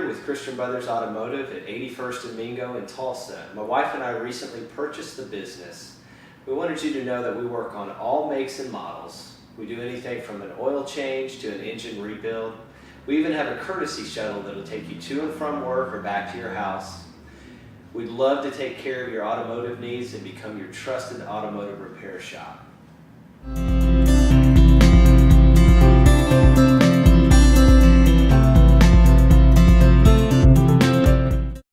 here with Christian Brothers Automotive at 81st and Mingo in Tulsa. My wife and I recently purchased the business. We wanted you to know that we work on all makes and models. We do anything from an oil change to an engine rebuild. We even have a courtesy shuttle that will take you to and from work or back to your house. We'd love to take care of your automotive needs and become your trusted automotive repair shop.